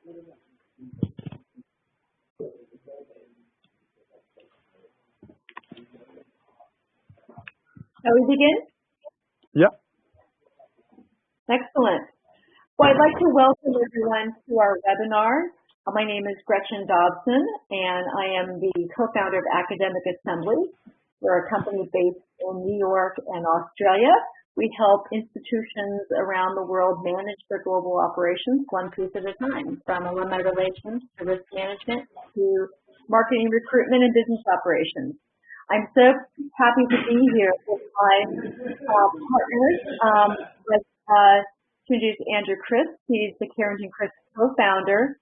Shall we begin? Yeah. Excellent. Well, I'd like to welcome everyone to our webinar. My name is Gretchen Dobson, and I am the co-founder of Academic Assembly. We're a company based in New York and Australia. We help institutions around the world manage their global operations one piece at a time, from alumni relations to risk management to marketing, recruitment, and business operations. I'm so happy to be here with my partners. To introduce Andrew Crisp. He's the Carrington Crisp co-founder.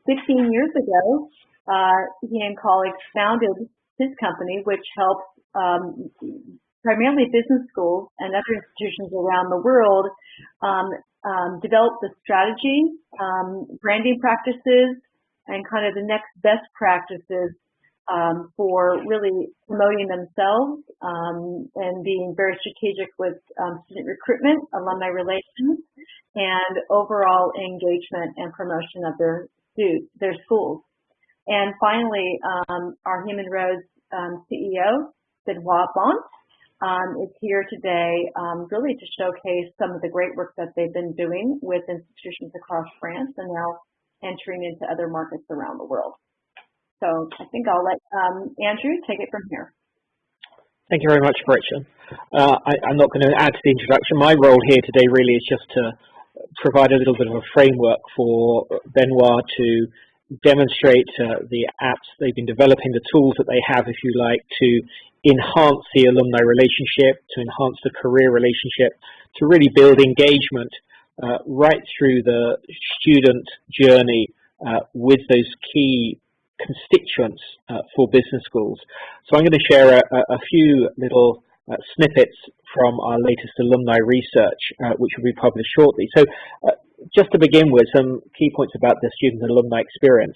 15 years ago, he and colleagues founded his company, which helps primarily business schools and other institutions around the world develop the strategy, branding practices, and kind of the next best practices for really promoting themselves and being very strategic with student recruitment, alumni relations, and overall engagement and promotion of their schools. And finally, our Humanroads CEO, Benoit Bont, is here today really to showcase some of the great work that they've been doing with institutions across France and now entering into other markets around the world. So I think I'll let Andrew take it from here. Thank you very much, Gretchen. I'm not going to add to the introduction. My role here today really is just to provide a little bit of a framework for Benoit to demonstrate the apps they've been developing, the tools that they have, if you like, to enhance the alumni relationship, to enhance the career relationship, to really build engagement right through the student journey with those key constituents for business schools. So I'm going to share a few little snippets from our latest alumni research, which will be published shortly. So just to begin with, some key points about the student and alumni experience.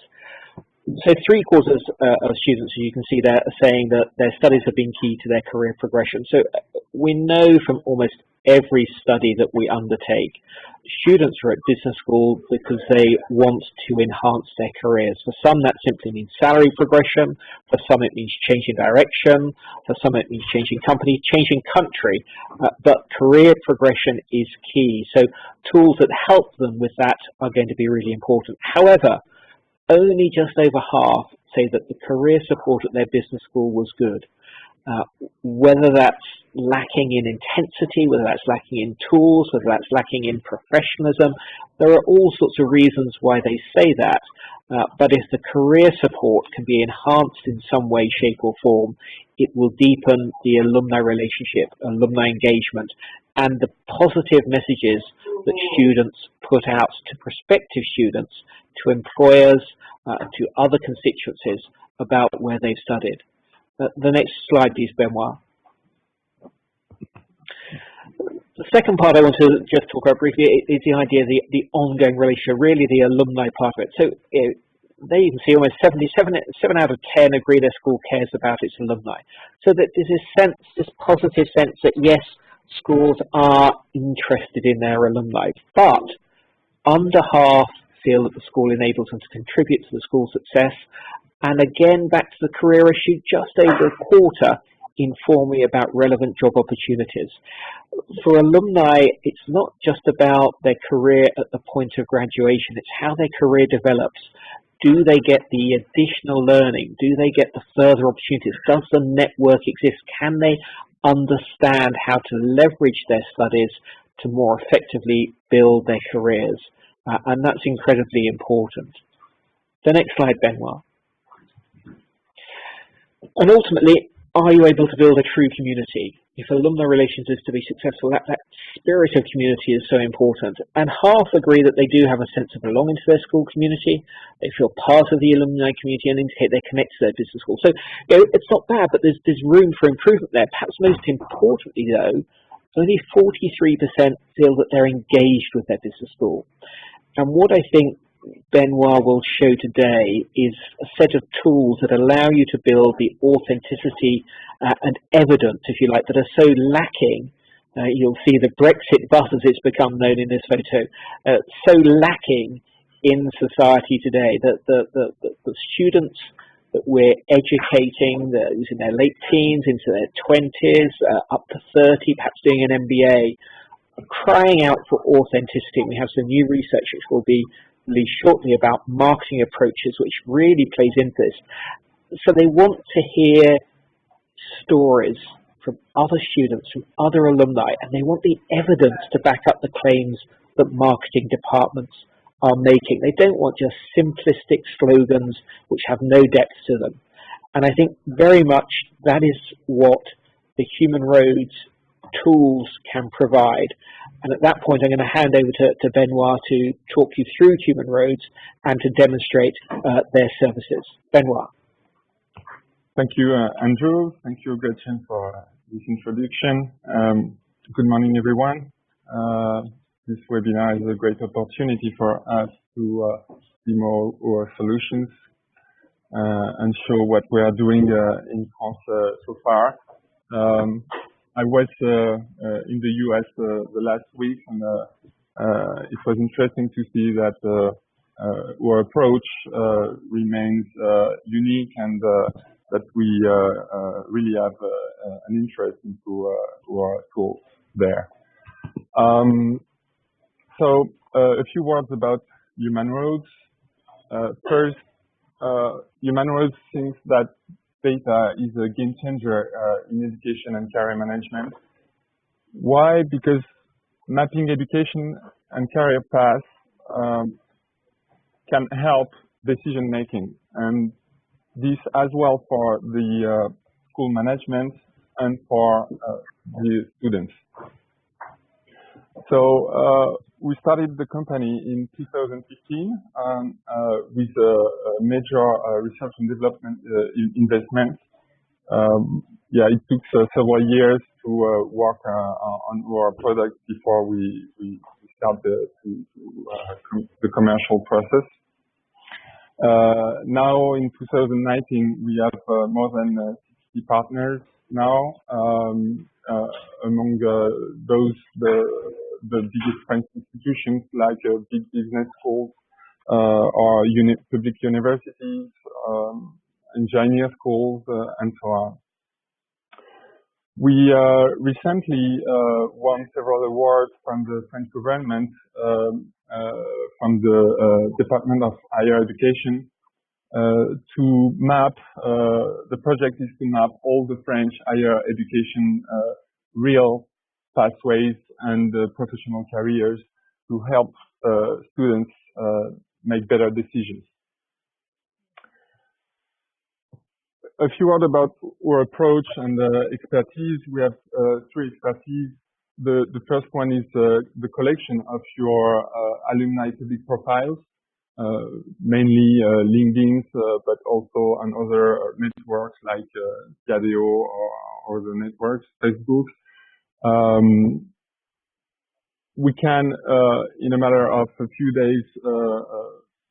So 3/4 of students, as you can see there, are saying that their studies have been key to their career progression. So we know from almost every study that we undertake, students are at business school because they want to enhance their careers. For some, that simply means salary progression. For some, it means changing direction. For some, it means changing company, changing country. But career progression is key. So tools that help them with that are going to be really important. However, only just over half say that the career support at their business school was good. Whether that's lacking in intensity, whether that's lacking in tools, whether that's lacking in professionalism, there are all sorts of reasons why they say that. But if the career support can be enhanced in some way, shape or form, it will deepen the alumni relationship, alumni engagement, and the positive messages that students put out to prospective students, to employers, to other constituencies about where they've studied. The next slide, please, Benoit. The second part I want to just talk about briefly is the idea of the ongoing relationship, really the alumni part of it. So there you can see almost 7 out of 10 agree their school cares about its alumni. So that there's this sense, this positive sense that yes, schools are interested in their alumni, but under half feel that the school enables them to contribute to the school's success. And again, back to the career issue, just over 1/4 inform me about relevant job opportunities. For alumni, it's not just about their career at the point of graduation, it's how their career develops. Do they get the additional learning? Do they get the further opportunities? Does the network exist? Can they understand how to leverage their studies to more effectively build their careers? And that's incredibly important. The next slide, Benoit. And ultimately, are you able to build a true community? If alumni relations is to be successful, that spirit of community is so important. And half agree that they do have a sense of belonging to their school community. They feel part of the alumni community and indicate they're connected to their business school. So it's not bad, but there's room for improvement there. Perhaps most importantly, though, only 43% feel that they're engaged with their business school. And what I think Benoit will show today is a set of tools that allow you to build the authenticity and evidence, if you like, that are so lacking. You'll see the Brexit bus, as it's become known in this photo, so lacking in society today. The students that we're educating, those in their late teens, into their 20s, up to 30, perhaps doing an MBA, are crying out for authenticity. We have some new research which will be released shortly about marketing approaches, which really plays into this. So they want to hear stories from other students, from other alumni, and they want the evidence to back up the claims that marketing departments are making. They don't want just simplistic slogans which have no depth to them. And I think very much that is what the Humanroads tools can provide. And at that point, I'm going to hand over to Benoit to talk you through Humanroads and to demonstrate their services. Benoit. Thank you, Andrew. Thank you, Gretchen, for this introduction. Good morning, everyone. This webinar is a great opportunity for us to demo our solutions and show what we are doing in France so far. I was in the US the last week, and it was interesting to see that our approach remains unique, and that we really have an interest into our tools there. So a few words about Humanroads. First, Humanroads thinks that data is a game changer in education and career management. Why? Because mapping education and career paths can help decision making, and this as well for the school management and for the students. So we started the company in 2015 with a major research and development investment. It took several years to work on our product before we start the commercial process. Now in 2019, we have more than 60 partners now. Among those, the biggest French institutions like big business schools or public universities, engineer schools, and so on. We recently won several awards from the French government, from the Department of Higher Education, to map, the project is to map all the French higher education real pathways and professional careers to help students make better decisions. A few words about our approach and expertise. We have three expertise. The first one is the collection of your alumni public profiles, mainly LinkedIn, but also on other networks like Diadeo or other networks, Facebook. We can, in a matter of a few days,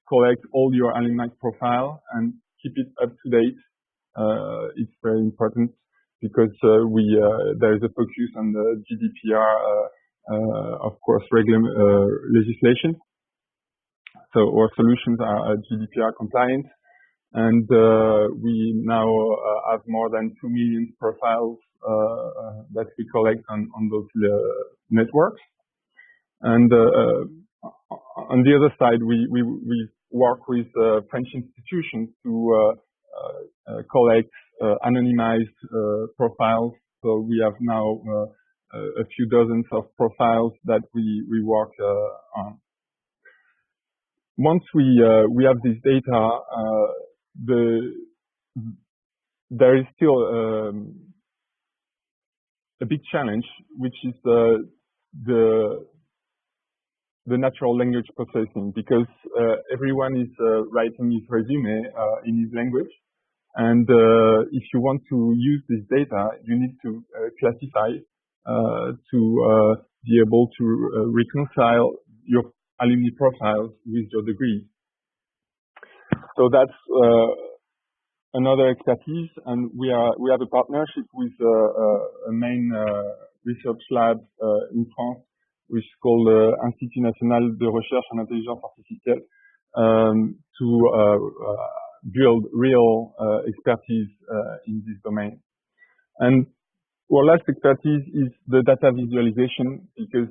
collect all your alumni profile and keep it up to date. It's very important because there is a focus on the GDPR, of course, legislation. So our solutions are GDPR compliant, and we now have more than 2 million profiles that we collect on those networks. And on the other side, we work with French institutions to collect anonymized profiles. So we have now a few dozens of profiles that we work on. Once we have this data, there is still a big challenge, which is the natural language processing, because everyone is writing his resume in his language, and if you want to use this data, you need to classify to be able to reconcile your alumni profiles with your degree. So that's another expertise, and we have a partnership with a main research lab in France, which is called Institut National de Recherche en Intelligence Artificielle, to build real expertise in this domain. And our last expertise is the data visualization, because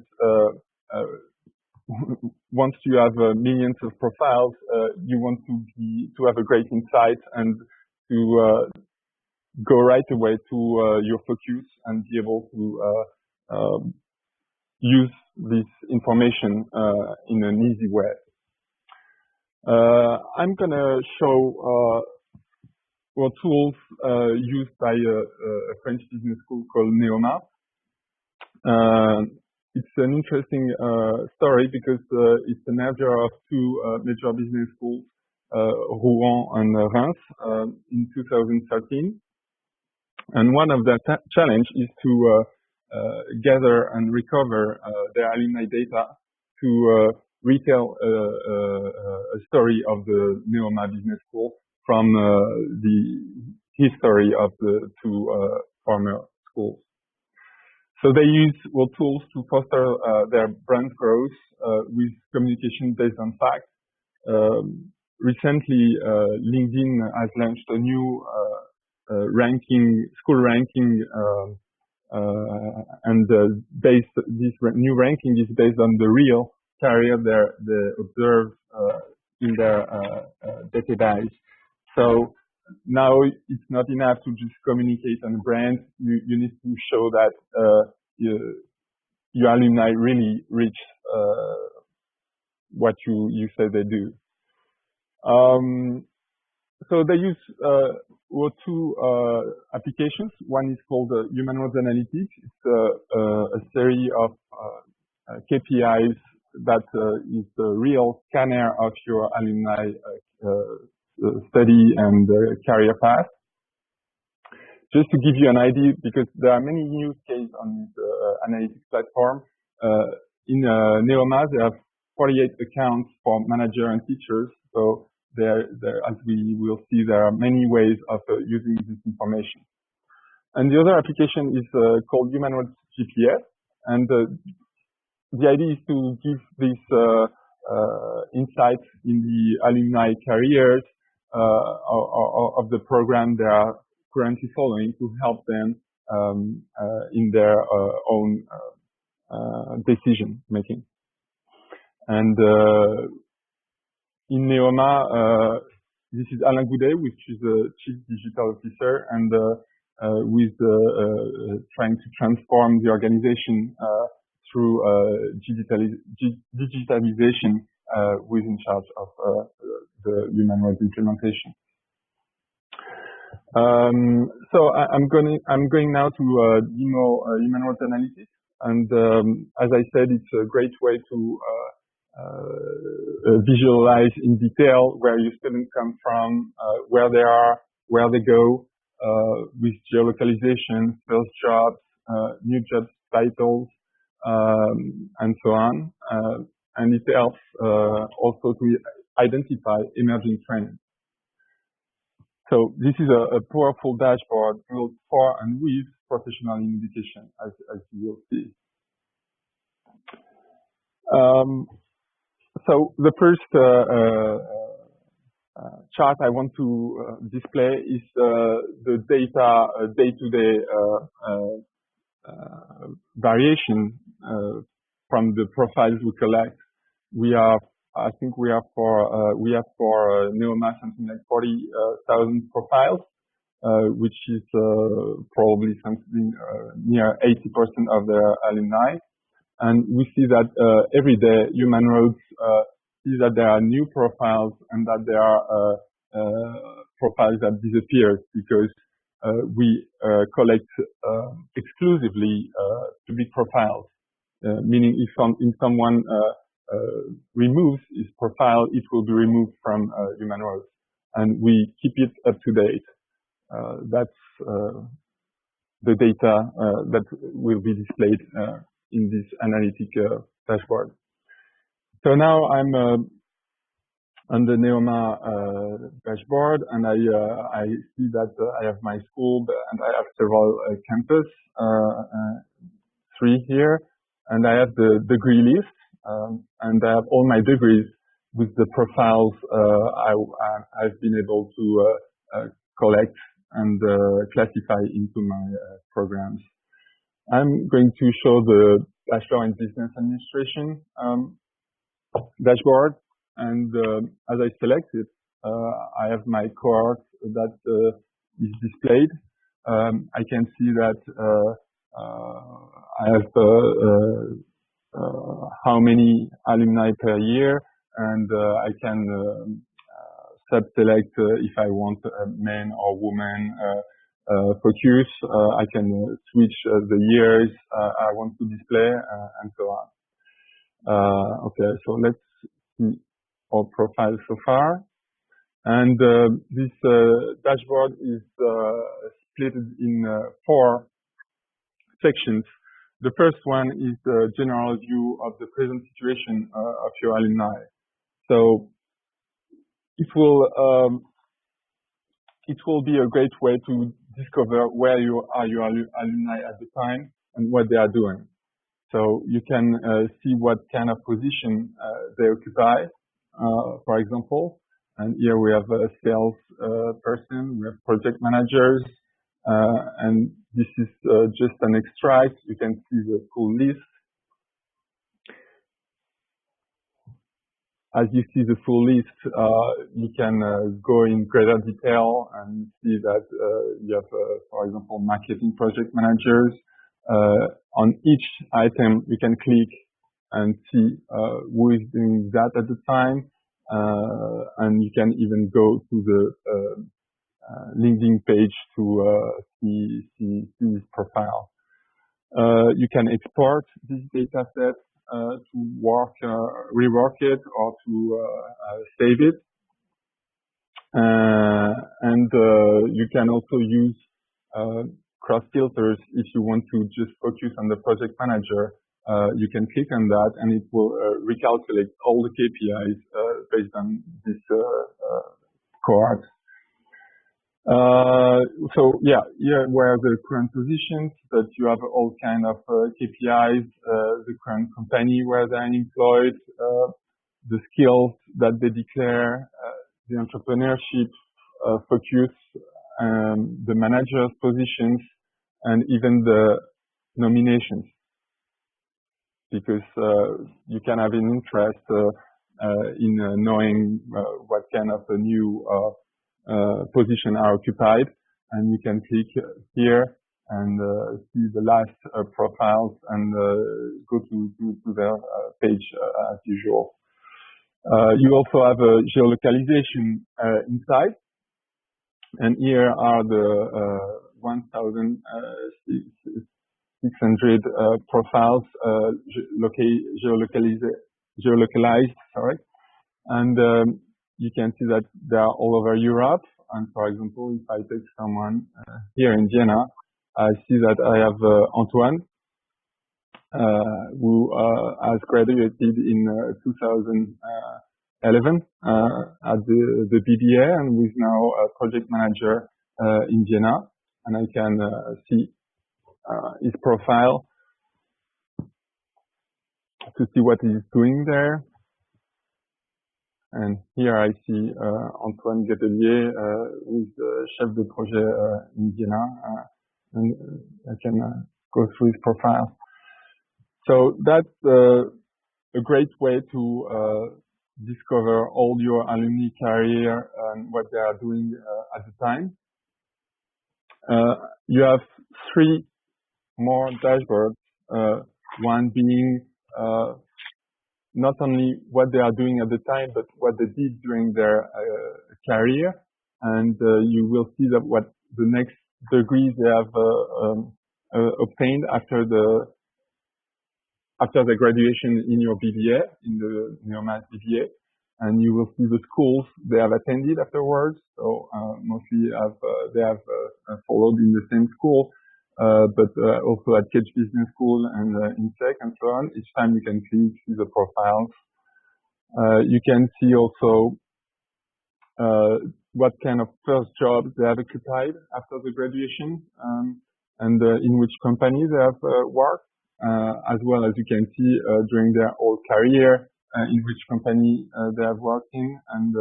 once you have millions of profiles, you want to have a great insight and to go right away to your focus and be able to use this information in an easy way. I'm going to show tools used by a French business school called Neoma. It's an interesting story because it's a merger of two major business schools, Rouen and Reims, in 2013. And one of the challenge is to gather and recover their alumni data to retell a story of the Neoma Business School from the history of the two former schools. So they use tools to foster their brand growth with communication based on facts. Recently, LinkedIn has launched a new school ranking, and this new ranking is based on the real career they observe in their database. So now it's not enough to just communicate on a brand. You need to show that your alumni really reach what you say they do. So they use two applications. One is called Humanroads Analytics. It's a series of KPIs that is the real scanner of your alumni study and career path. Just to give you an idea, because there are many use cases on the analytics platform. In Neoma, there are 48 accounts for manager and teachers. So there, as we will see, there are many ways of using this information. And the other application is called Humanroads GPS. And the idea is to give this insight in the alumni careers of the program they are currently following to help them in their own decision making. And in Neoma, this is Alain Goudet, which is the Chief Digital Officer, and who is trying to transform the organization through digitalization, who is in charge of the Humanroads implementation. So I'm going now to demo Humanroads Analytics, and as I said, it's a great way to visualize in detail where your students come from, where they are, where they go, with geolocalization, first jobs, new job titles, and so on. And it helps also to identify emerging trends. So this is a powerful dashboard built for and with professional in education, as you will see. So the first chart I want to display is the data day-to-day variation from the profiles we collect. I think we have for Neoma something like 40,000 profiles, which is probably something near 80% of their alumni. And we see that every day Humanroads sees that there are new profiles and that there are profiles that disappear because we collect exclusively public profiles, meaning if someone removes his profile, it will be removed from Humanroads, and we keep it up to date. That's the data that will be displayed in this analytic dashboard. So now I'm on the Neoma dashboard, and I see that I have my school, and I have several campus, 3 here, and I have the degree list, and I have all my degrees with the profiles I've been able to collect and classify into my programs. I'm going to show the Bachelor in Business Administration dashboard, and as I select it, I have my cohort that is displayed. I can see that I have how many alumni per year, and I can sub-select if I want men or women focus. I can switch the years I want to display and so on. Okay, so let's see our profile so far. And this dashboard is split in 4 sections. The first one is the general view of the present situation of your alumni. So it will be a great way to discover where your alumni at the time and what they are doing. So you can see what kind of position they occupy, for example. And here we have a sales person, we have project managers, and this is just an extract. You can see the full list. As you see the full list, you can go in greater detail and see that you have, for example, marketing project managers. On each item, you can click and see who is doing that at the time. And you can even go to the LinkedIn page to see his profile. You can export this data set to rework it or to save it. And you can also use cross filters if you want to just focus on the project manager. You can click on that and it will recalculate all the KPIs based on this cohort. So yeah, here were the current positions, but you have all kind of KPIs, the current company where they're employed, the skills that they declare, the entrepreneurship focus, the manager's positions, and even the nominations. Because you can have an interest in knowing what kind of a new position are occupied, and you can click here and see the last profiles and go to their page as usual. You also have a geolocalization inside, and here are the 1,600 profiles geolocalized, sorry, and you can see that they are all over Europe. And for example, if I take someone here in Vienna, I see that I have Antoine, who has graduated in 2011 at the BBA and who is now a project manager in Vienna. And I can see his profile to see what he's doing there. And here I see Antoine Gatelier, who is the chef de projet in Vienna, and I can go through his profile. So that's a great way to discover all your alumni career and what they are doing at the time. You have 3 more dashboards, one being not only what they are doing at the time, but what they did during their career. And you will see that what the next degrees they have obtained after the graduation in your BBA, in your math BBA. And you will see the schools they have attended afterwards. So mostly they have followed in the same school, but also at Cage Business School and INSEC and so on. Each time you can see the profiles. You can see also what kind of first jobs they have occupied after the graduation, and in which company they have worked, as well as you can see during their whole career in which company they are working, and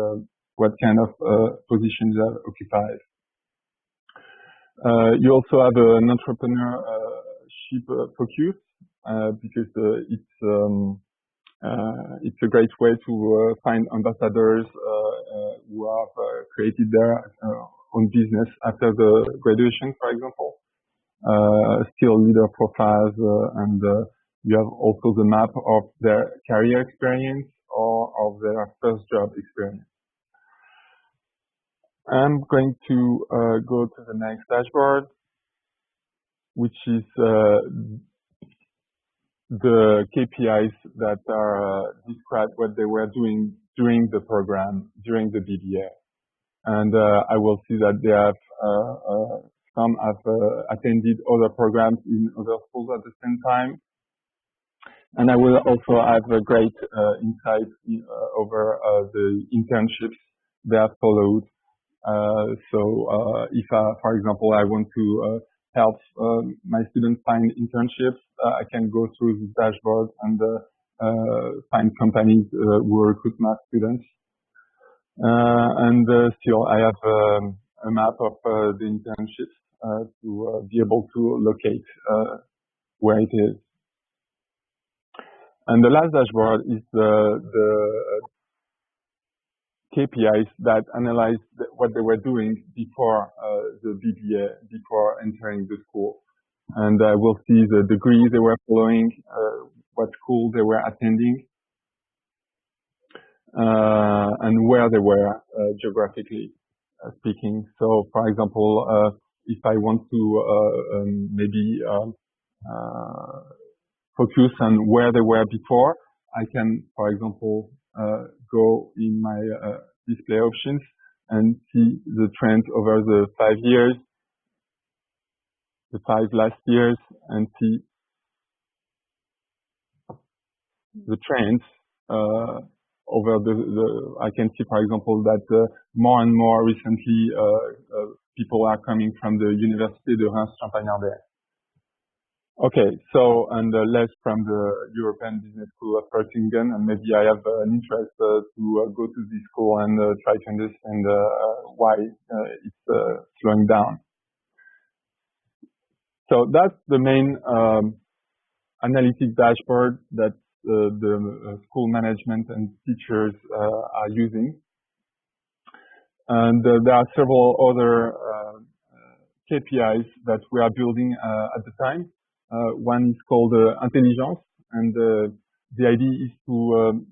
what kind of positions they have occupied. You also have an entrepreneurship focus because it's a great way to find ambassadors who have created their own business after the graduation, for example. Still leader profiles, and you have also the map of their career experience or of their first job experience. I'm going to go to the next dashboard, which is the KPIs that are describe what they were doing during the program, during the BBA. And I will see that they have some have attended other programs in other schools at the same time. And I will also have a great insight over the internships they have followed. So if, for example, I want to help my students find internships, I can go through this dashboard and find companies who recruit math students. And still, I have a map of the internships to be able to locate where it is. And the last dashboard is the KPIs that analyze what they were doing before the BBA, before entering the school. And we'll see the degree they were following, what school they were attending, and where they were geographically speaking. So, for example, if I want to maybe focus on where they were before, I can, for example, go in my display options and see the trends over the 5 years, the 5 last years, and see the trends over I can see, for example, that more and more recently people are coming from the Université de Reims-Champagne-Ardenne. Okay, so, and less from the European Business School of Göttingen, and maybe I have an interest to go to this school and try to understand why it's slowing down. So that's the main analytic dashboard that the school management and teachers are using. And there are several other KPIs that we are building at the time. One is called intelligence, and the idea is to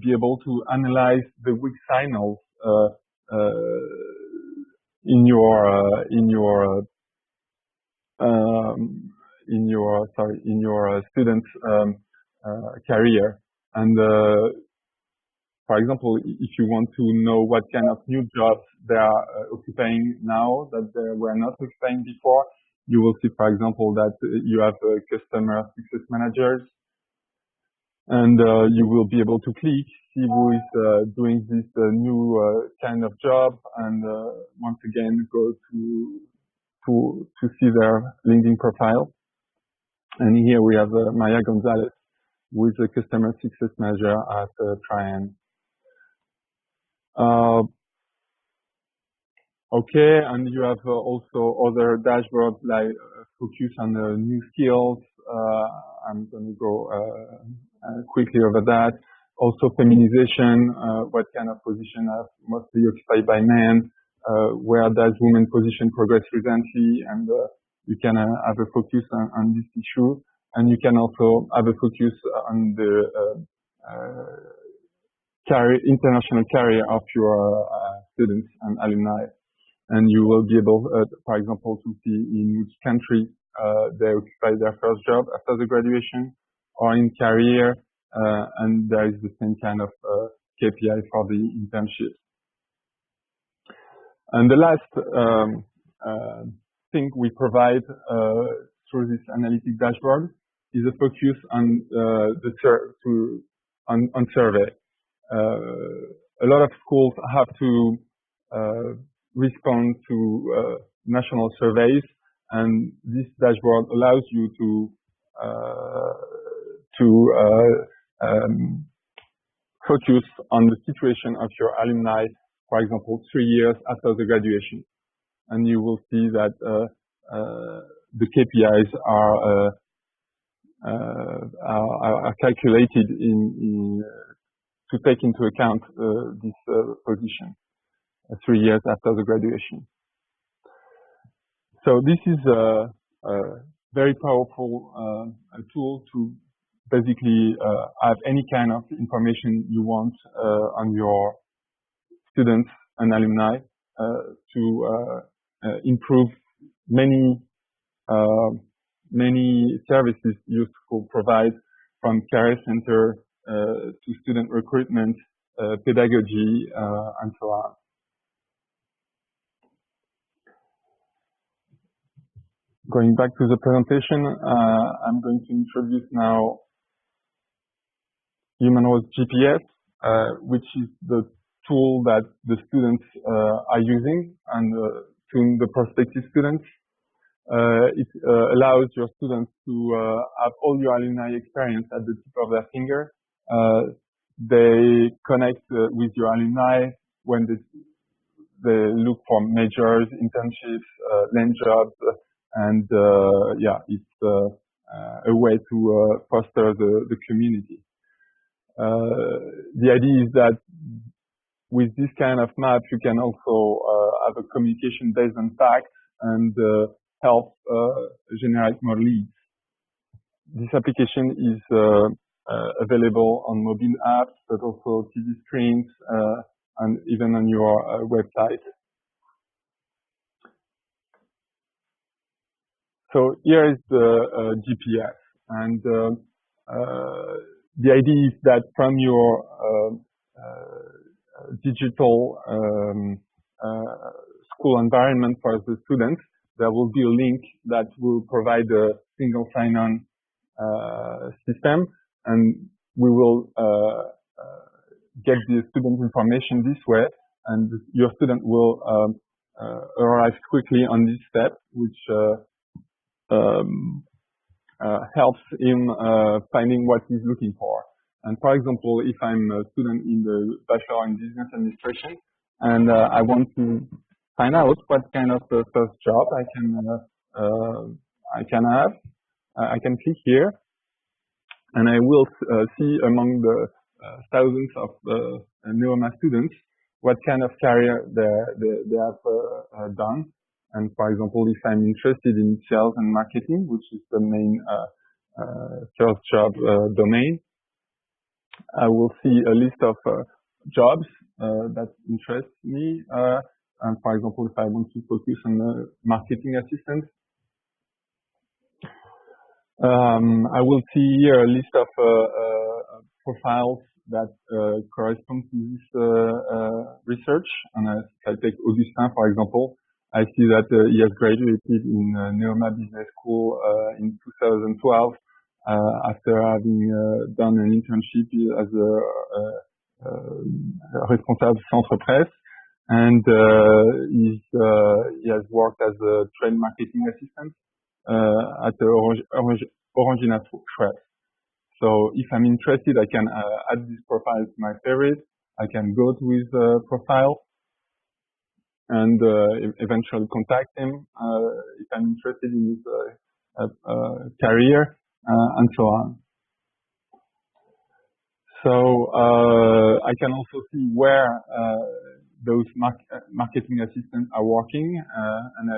be able to analyze the weak signals in your student's career. And for example, if you want to know what kind of new jobs they are occupying now that they were not occupying before, you will see, for example, that you have customer success managers, and you will be able to click, see who is doing this new kind of job, and once again go to see their LinkedIn profile. And here we have Maya Gonzalez, who is a customer success manager at Trian. Okay, and you have also other dashboards like focus on new skills. I'm going to go quickly over that. Also feminization, what kind of position are mostly occupied by men, where does women position progress recently, and you can have a focus on this issue. And you can also have a focus on the international career of your students and alumni. And you will be able, for example, to see in which country they occupy their first job after the graduation, or in career, and there is the same kind of KPI for the internship. And the last thing we provide through this analytic dashboard is a focus on on survey. A lot of schools have to respond to national surveys, and this dashboard allows you to focus on the situation of your alumni, for example, 3 years after the graduation. And you will see that the KPIs are calculated to take into account this position 3 years after the graduation. So this is a very powerful tool to basically have any kind of information you want on your students and alumni to improve many services used to provide, from career center to student recruitment, pedagogy, and so on. Going back to the presentation, I'm going to introduce now Humanroads GPS, which is the tool that the students are using, and to the prospective students. It allows your students to have all your alumni experience at the tip of their finger. They connect with your alumni when they look for majors, internships, land jobs, and yeah, it's a way to foster the community. The idea is that with this kind of map, you can also have a communication based on facts and help generate more leads. This application is available on mobile apps, but also TV screens and even on your website. So here is the GPS, and the idea is that from your digital school environment for the students, there will be a link that will provide a single sign-on system, and we will get the student information this way, and your student will arrive quickly on this step, which helps him finding what he's looking for. And for example, if I'm a student in the Bachelor in Business Administration and I want to find out what kind of first job I can have, I can click here, and I will see among the thousands of Neoma students what kind of career they have done. And for example, if I'm interested in sales and marketing, which is the main first job domain, I will see a list of jobs that interest me. And for example, if I want to focus on the marketing assistant, I will see here a list of profiles that correspond to this research. And if I take Augustin, for example, I see that he has graduated in Neoma Business School in 2012 after having done an internship as a responsable centre presse, and he has worked as a trade marketing assistant at the Orangina Schweppes. So if I'm interested, I can add this profile to my favorite. I can go to his profile and eventually contact him if I'm interested in his career, and so on. So I can also see where those marketing assistants are working, and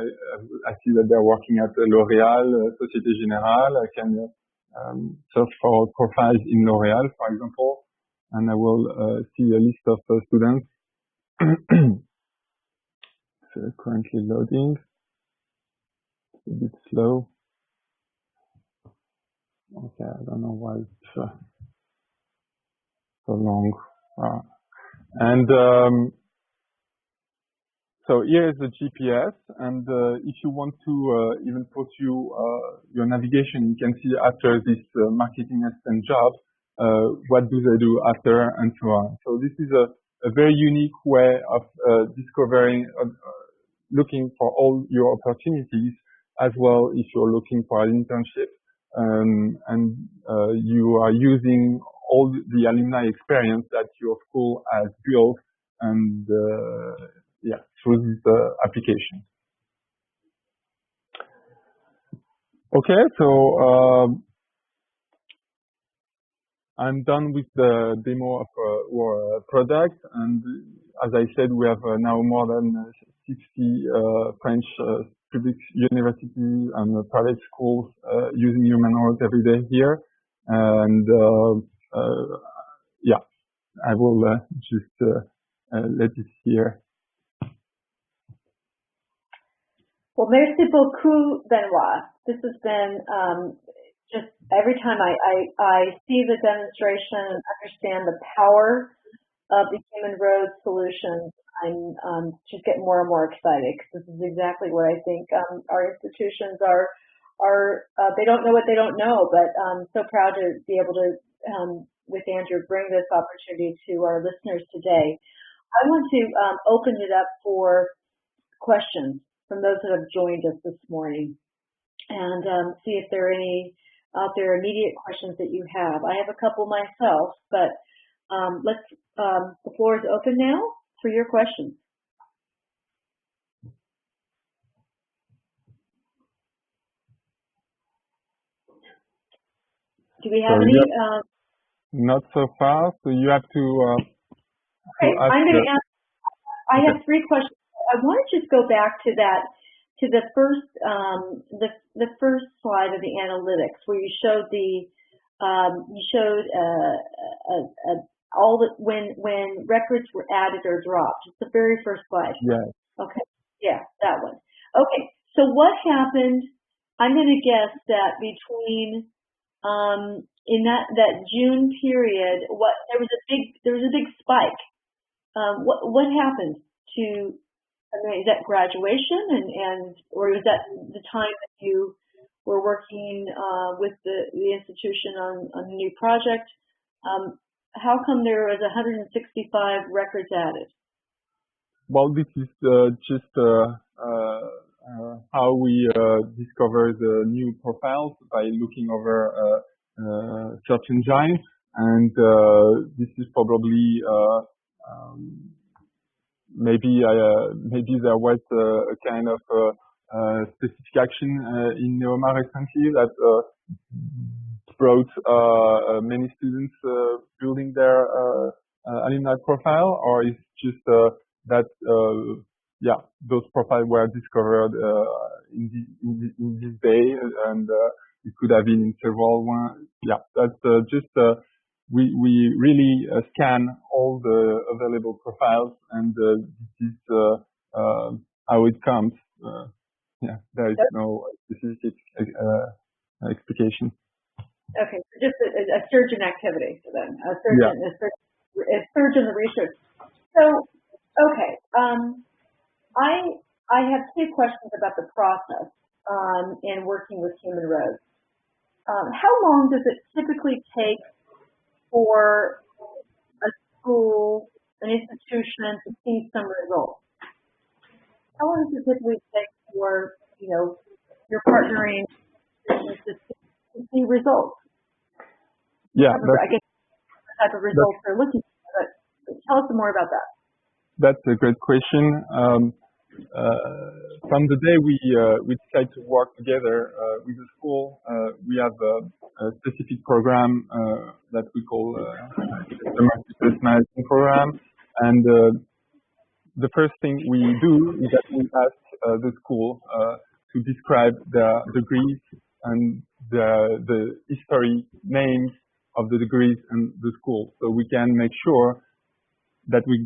I see that they're working at L'Oréal, Société Générale. I can search for profiles in L'Oréal, for example, and I will see a list of students. So currently loading. It's a bit slow. Okay, I don't know why it's so long. And so here is the GPS, and if you want to even pursue your navigation, you can see after this marketing assistant job, what do they do after, and so on. So this is a very unique way of discovering, looking for all your opportunities, as well if you're looking for an internship, and you are using all the alumni experience that your school has built and yeah, through this application. Okay, so I'm done with the demo of our product, and as I said, we have now more than 60 French public universities and private schools using Humanroads every day here, and yeah, I will just let it here. Well, merci beaucoup, Benoit. This has been just every time I see the demonstration and understand the power of the Humanroads solutions, I'm just getting more and more excited, because this is exactly what I think our institutions are they don't know what they don't know, but I'm so proud to be able to, with Andrew, bring this opportunity to our listeners today. I want to open it up for questions from those that have joined us this morning, and see if there are any out there immediate questions that you have. I have a couple myself, but the floor is open now for your questions. Do we have any? Not so far, so you have to. Okay, I'm going to ask. I have three questions. I want to just go back to that, to the first slide of the analytics, where you showed all the when records were added or dropped. It's the very first slide. Yeah. Okay. Yeah, that one. Okay. So what happened? I'm going to guess that between in that June period, there was a big spike. What happened to? I mean, is that graduation, or is that the time that you were working with the institution on a new project? How come there was 165 records added? Well, this is just how we discover the new profiles by looking over search engine, and this is probably maybe there was a kind of specific action in Neoma recently that brought many students building their alumni profile, or is just that yeah, those profiles were discovered in this day, and it could have been in several ones. Yeah, that's just we really scan all the available profiles, and this is how it comes. Yeah, there is no specific explication. Okay, so just a surge in activity then, a surge in the research. So, okay, I have two questions about the process in working with Humanroads. How long does it typically take for a school, an institution to see some results? How long does it typically take for, your partnering businesses to see results? Yeah, I guess the type of results they're looking for, but tell us some more about that. That's a great question. From the day we decide to work together with the school, we have a specific program that we call the Marketplace Management Program, and the first thing we do is that we ask the school to describe their degrees and the history names of the degrees and the school, so we can make sure that we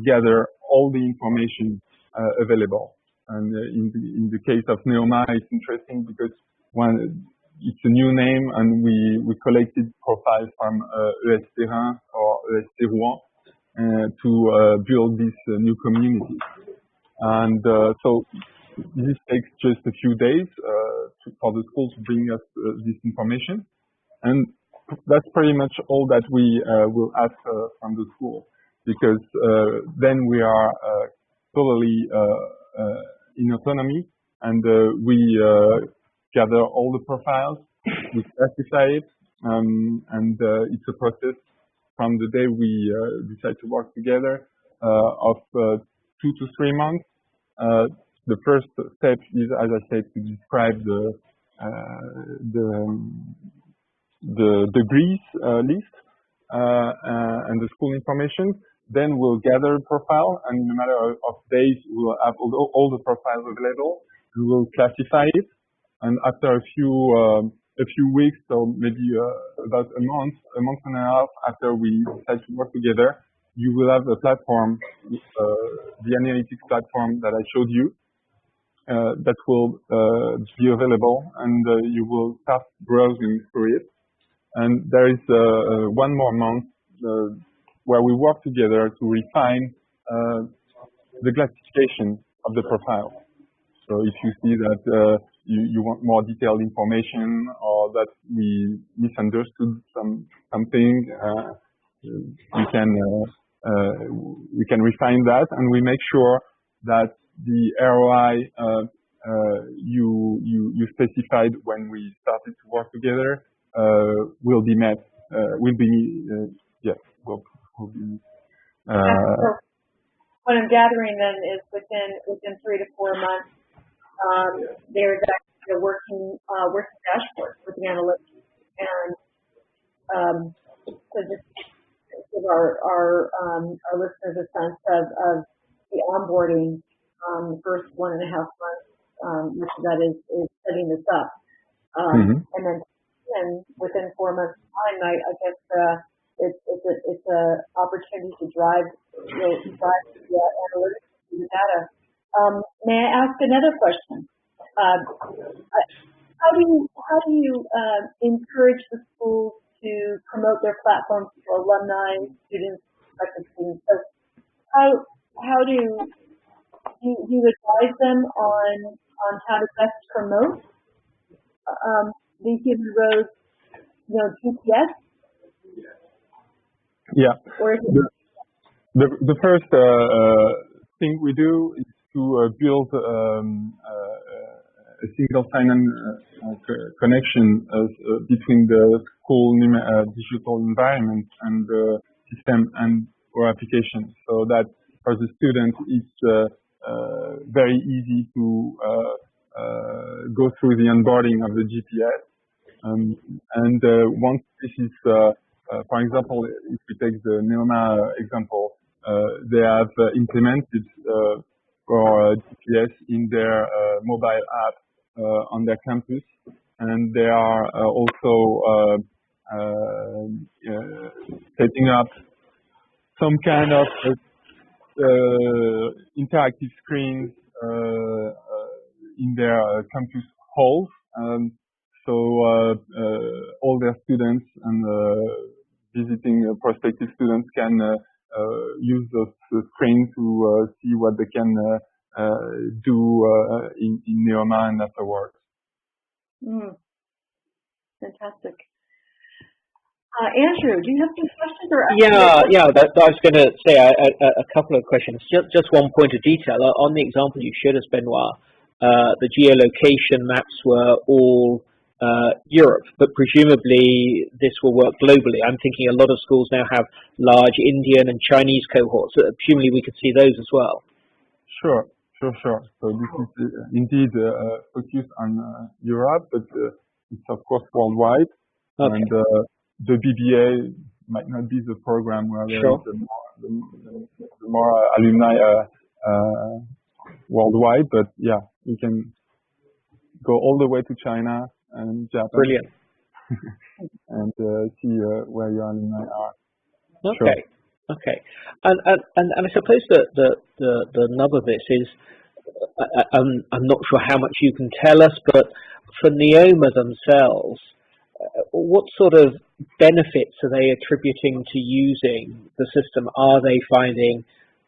gather all the information available. And in the case of Neoma, it's interesting because it's a new name, and we collected profiles from ES Terrain or ES Rouen to build this new community. And so this takes just a few days for the school to bring us this information, and that's pretty much all that we will ask from the school, because then we are totally in autonomy, and we gather all the profiles, we classify it, and it's a process from the day we decide to work together of 2 to 3 months. The first step is, as I said, to describe the degrees list and the school information. Then we'll gather a profile, and in a matter of days, we'll have all the profiles available. We will classify it, and after a few weeks, so maybe about a month and a half after we decide to work together, you will have a platform, the analytics platform that I showed you, that will be available, and you will start browsing through it. And there is 1 more month where we work together to refine the classification of the profile. So if you see that you want more detailed information, or that we misunderstood something, we can refine that, and we make sure that the ROI you specified when we started to work together will be met. Will be What I'm gathering then is within 3 to 4 months, there's actually a working dashboard with the analytics, and so just give our listeners a sense of the onboarding, the first 1.5 months, which of that is setting this up, and then within 4 months' time, I guess it's a opportunity to drive the analytics to the data. May I ask another question? How do you encourage the schools to promote their platforms to alumni, students, prospective students? So how do you advise them on how to best promote the Humanroads, GPS? Yeah. Or is it the first thing we do is to build a single sign-on connection between the school digital environment and the system and our application, so that for the student it's very easy to go through the onboarding of the GPS. And once this is, for example, if we take the Neoma example, they have implemented for GPS in their mobile app on their campus, and they are also setting up some kind of interactive screens in their campus halls. So all their students and visiting prospective students can use those screens to see what they can do in Neoma and afterwards. Fantastic. Andrew, do you have some questions? Or yeah. I was going to say a couple of questions. Just one point of detail on the example you showed us, Benoit. The geolocation maps were all Europe, but presumably this will work globally. I'm thinking a lot of schools now have large Indian and Chinese cohorts. So presumably we could see those as well. Sure. So this is indeed focused on Europe, but it's of course worldwide. Okay. And the BBA might not be the program where there is the more alumni worldwide, but yeah, you can go all the way to China and Japan. Brilliant. And see where your alumni are. Okay. Sure. Okay. And I suppose that the nub of this is, I'm not sure how much you can tell us, but for Neoma themselves, what sort of benefits are they attributing to using the system? Are they finding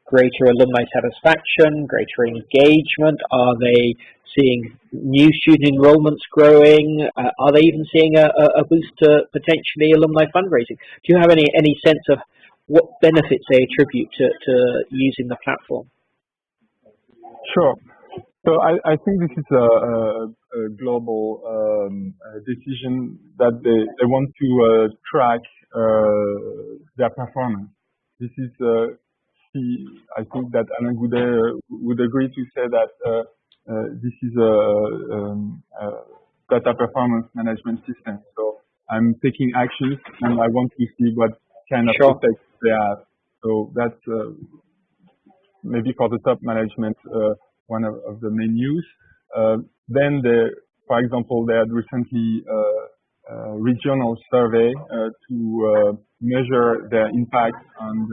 greater alumni satisfaction, greater engagement? Are they seeing new student enrollments growing? Are they even seeing a boost to potentially alumni fundraising? Do you have any sense of what benefits they attribute to using the platform? Sure. So I think this is a global decision that they want to track their performance. This is I think that Alain Goudet would agree to say that this is a data performance management system. So I'm taking actions and I want to see what kind of effects they have. So that's maybe for the top management one of the main use. Then, for example, they had recently a regional survey to measure their impact on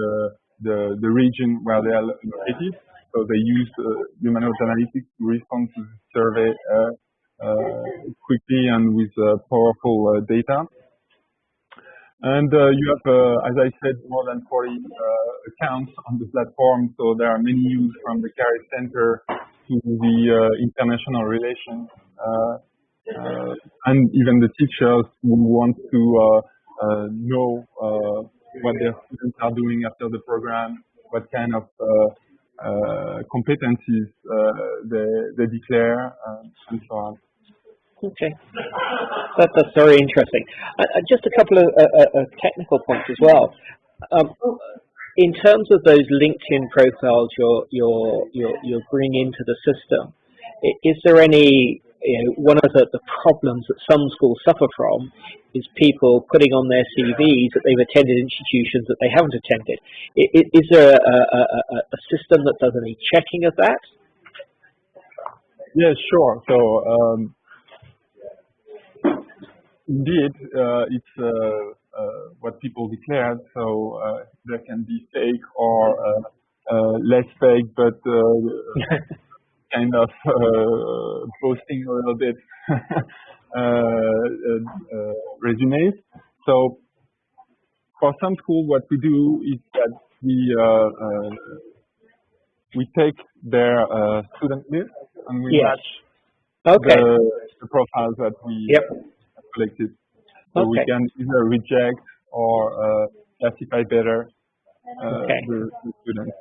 the region where they are located. So they used Humanroads analytics to respond to the survey quickly and with powerful data. And you have, as I said, more than 40 accounts on the platform. So there are many use from the career center to the international relations, and even the teachers who want to know what their students are doing after the program, what kind of competencies they declare, and so on. Okay, that's very interesting. Just a couple of technical points as well. In terms of those LinkedIn profiles you're bringing into the system, is there any, one of the problems that some schools suffer from is people putting on their CVs that they've attended institutions that they haven't attended. Is there a system that does any checking of that? Yeah, sure. So indeed, it's what people declared. So there can be fake or less fake, but kind of posting a little bit resumes. So for some schools, what we do is that we take their student list and we match the profiles that we collected. So we can either reject or classify better the students.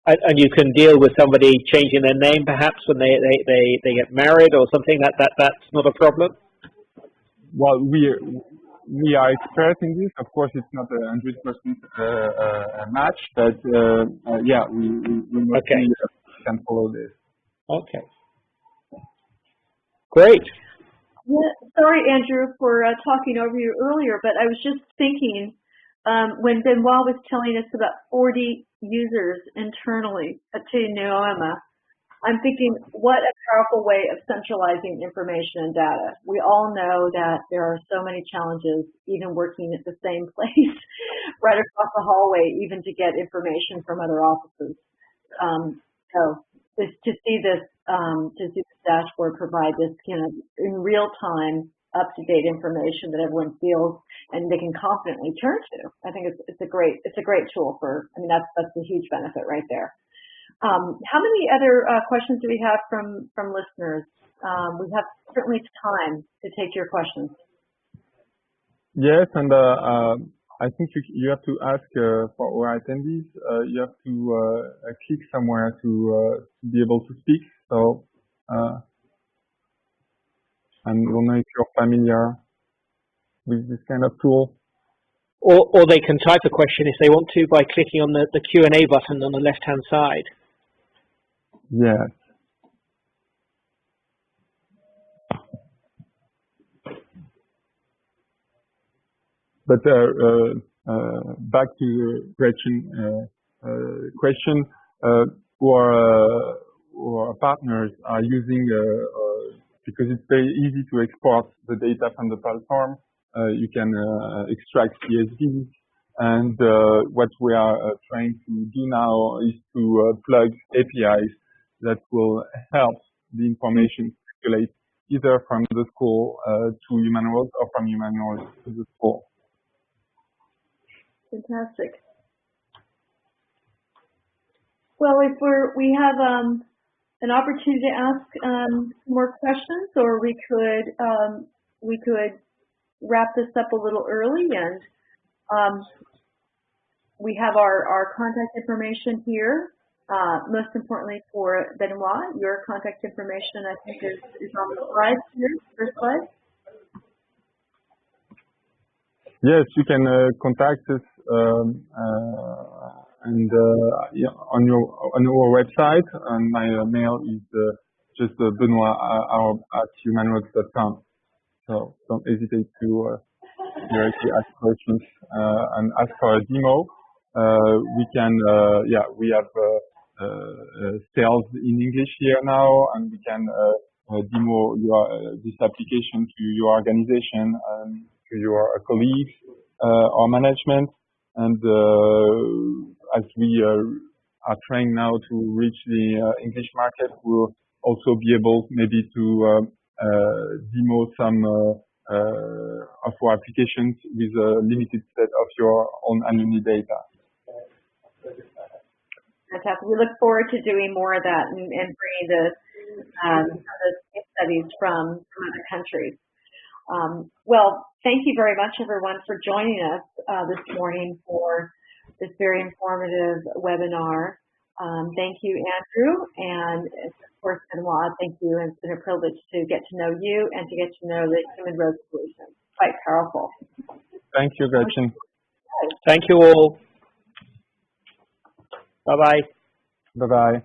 And you can deal with somebody changing their name perhaps when they get married or something. That's not a problem. Well, we are experts in this. Of course, it's not 100% match, but yeah, we mostly can follow this. Okay. Great. Yeah, sorry, Andrew, for talking over you earlier, but I was just thinking when Benoit was telling us about 40 users internally to Neoma, I'm thinking, what a powerful way of centralizing information and data. We all know that there are so many challenges, even working at the same place, right across the hallway, even to get information from other offices. So to see this dashboard provide this kind of in real time, up-to-date information that everyone feels and they can confidently turn to. I think it's a great tool for. I mean, that's a huge benefit right there. How many other questions do we have from listeners? We have certainly time to take your questions. Yes, and I think you have to ask for our attendees. You have to click somewhere to be able to speak. So I don't know if you're familiar with this kind of tool. Or they can type a question if they want to by clicking on the Q&A button on the left-hand side. Yes. But back to the question, our partners are using, because it's very easy to export the data from the platform. You can extract CSVs, and what we are trying to do now is to plug APIs that will help the information circulate either from the school to Humanroads or from Humanroads to the school. Fantastic. Well, if we have an opportunity to ask more questions, or we could wrap this up a little early, and we have our contact information here. Most importantly for Benoit, your contact information I think is on the slide here, first slide. Yes, you can contact us yeah, on our website, and my mail is just benoit@humanroads.com. So don't hesitate to directly ask questions and ask for a demo. We can, yeah, we have sales in English here now, and we can demo this application to your organization and to your colleagues or management. And as we are trying now to reach the English market, we'll also be able maybe to demo some of our applications with a limited set of your own alumni data. Fantastic. We look forward to doing more of that and bringing the case studies from other countries. Well, thank you very much, everyone, for joining us this morning for this very informative webinar. Thank you, Andrew, and of course, Benoit, thank you. It's been a privilege to get to know you and to get to know the Humanroads solution. Quite powerful. Thank you, Gretchen. Thank you all. Bye-bye. Bye-bye.